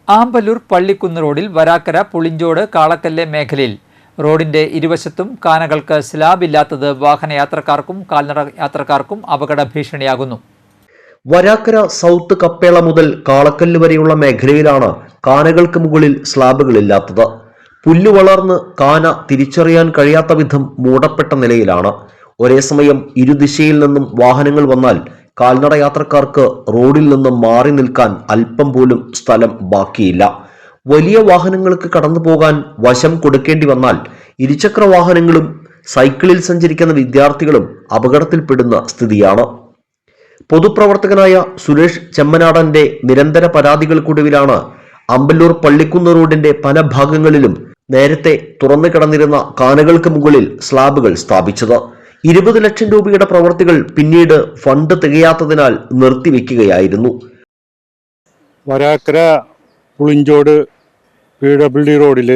ആമ്പല്ലൂർ പള്ളിക്കുന്ന് റോഡിൽ വരാക്കര പുളിഞ്ചോട് കാളക്കല്ല് മേഖലയിൽ റോഡിന്റെ ഇരുവശത്തും കാനകൾക്ക് സ്ലാബില്ലാത്തത് വാഹനയാത്രക്കാർക്കും കാൽനട യാത്രക്കാർക്കും അപകട ഭീഷണിയാകുന്നു. വരാക്കര സൗത്ത് കപ്പേള മുതൽ കാളക്കല്ല് വരെയുള്ള മേഖലയിലാണ് കാനകൾക്ക് മുകളിൽ സ്ലാബുകളില്ലാത്തത്. പുല്ലു വളർന്ന് കാന തിരിച്ചറിയാൻ കഴിയാത്ത വിധം മൂടപ്പെട്ട നിലയിലാണ്. ഒരേ സമയം ഇരുദിശയിൽ നിന്നും വാഹനങ്ങൾ വന്നാൽ കാൽനട യാത്രക്കാർക്ക് റോഡിൽ നിന്നും മാറി നിൽക്കാൻ അല്പം പോലും സ്ഥലം ബാക്കിയില്ല. വലിയ വാഹനങ്ങൾക്ക് കടന്നു പോകാൻ വശം കൊടുക്കേണ്ടി വന്നാൽ ഇരുചക്ര വാഹനങ്ങളും സൈക്കിളിൽ സഞ്ചരിക്കുന്ന വിദ്യാർത്ഥികളും അപകടത്തിൽപ്പെടുന്ന സ്ഥിതിയാണ്. പൊതുപ്രവർത്തകനായ സുരേഷ് ചെമ്മനാടന്റെ നിരന്തര പരാതികൾക്കൊടുവിലാണ് ആമ്പല്ലൂർ പള്ളിക്കുന്ന് റോഡിന്റെ പല ഭാഗങ്ങളിലും നേരത്തെ തുറന്നു കിടന്നിരുന്ന കാനകൾക്ക് മുകളിൽ സ്ലാബുകൾ സ്ഥാപിച്ചത്. 20 ലക്ഷം രൂപയുടെ പ്രവർത്തികൾ പിന്നീട് ഫണ്ട് തികയാത്തതിനാൽ നിർത്തിവെക്കുകയായിരുന്നു. വരാക്കര പുളിഞ്ചോട് PWD റോഡിൽ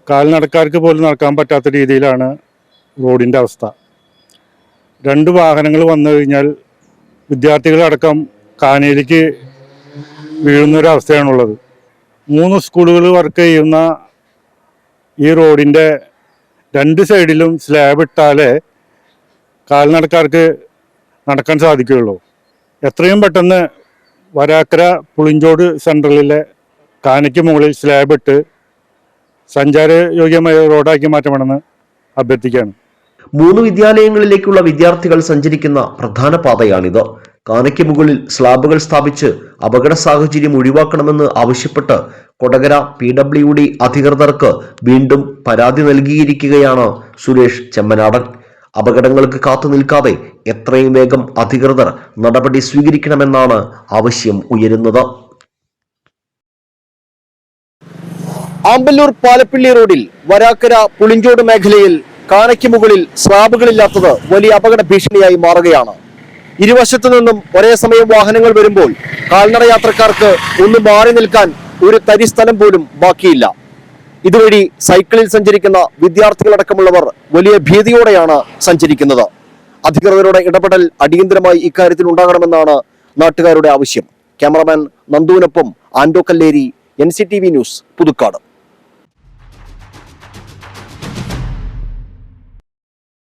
കാൽനടക്കാർക്ക് പോലും നടക്കാൻ പറ്റാത്ത രീതിയിലാണ് റോഡിൻ്റെ അവസ്ഥ. 2 വാഹനങ്ങൾ വന്നു കഴിഞ്ഞാൽ വിദ്യാർത്ഥികളടക്കം കാനയിലേക്ക് വീഴുന്നൊരവസ്ഥയാണുള്ളത്. 3 സ്കൂളുകൾ വർക്ക് ചെയ്യുന്ന ഈ റോഡിൻ്റെ 2 സൈഡിലും സ്ലാബ് ഇട്ടാലേ കാൽനടക്കാർക്ക് നടക്കാൻ സാധിക്കുകയുള്ളൂ. എത്രയും പെട്ടെന്ന് വരാക്കര പുളിഞ്ചോട് സെൻട്രലിലെ കാനയ്ക്ക് മുകളിൽ സ്ലാബ് ഇട്ട് സഞ്ചാരയോഗ്യമായ റോഡാക്കി മാറ്റണമെന്ന് അഭ്യർത്ഥിക്കുകയാണ്. 3 വിദ്യാലയങ്ങളിലേക്കുള്ള വിദ്യാർത്ഥികൾ സഞ്ചരിക്കുന്ന പ്രധാന പാതയാണിത്. കാനയ്ക്ക് മുകളിൽ സ്ലാബുകൾ സ്ഥാപിച്ച് അപകട സാഹചര്യം ഒഴിവാക്കണമെന്ന് ആവശ്യപ്പെട്ട് കൊടകര PWD അധികൃതർക്ക് വീണ്ടും പരാതി നൽകിയിരിക്കുകയാണ് സുരേഷ് ചെമ്മനാടൻ. അപകടങ്ങൾക്ക് കാത്തു നിൽക്കാതെ എത്രയും വേഗം അധികൃതർ നടപടി സ്വീകരിക്കണമെന്നാണ് ആവശ്യം ഉയരുന്നത്. ആമ്പല്ലൂർ പാലപ്പിള്ളി റോഡിൽ വരാക്കര പുളിഞ്ചോട് മേഖലയിൽ കാനയ്ക്ക് മുകളിൽ സ്ലാബുകളില്ലാത്തത് വലിയ അപകട ഭീഷണിയായി മാറുകയാണ്. ഇരുവശത്തു നിന്നും ഒരേ സമയം വാഹനങ്ങൾ വരുമ്പോൾ കാൽനട യാത്രക്കാർക്ക് ഒന്ന് മാറി നിൽക്കാൻ ഒരു തരി സ്ഥലം പോലും ബാക്കിയില്ല. ഇതുവഴി സൈക്കിളിൽ സഞ്ചരിക്കുന്ന വിദ്യാർത്ഥികളടക്കമുള്ളവർ വലിയ ഭീതിയോടെയാണ് സഞ്ചരിക്കുന്നത്. അധികൃതരുടെ ഇടപെടൽ അടിയന്തരമായി ഇക്കാര്യത്തിൽ ഉണ്ടാകണമെന്നാണ് നാട്ടുകാരുടെ ആവശ്യം. ക്യാമറമാൻ നന്ദുവിനൊപ്പം ആൻഡോ കല്ലേരി, NCTV ന്യൂസ്, പുതുക്കാട്.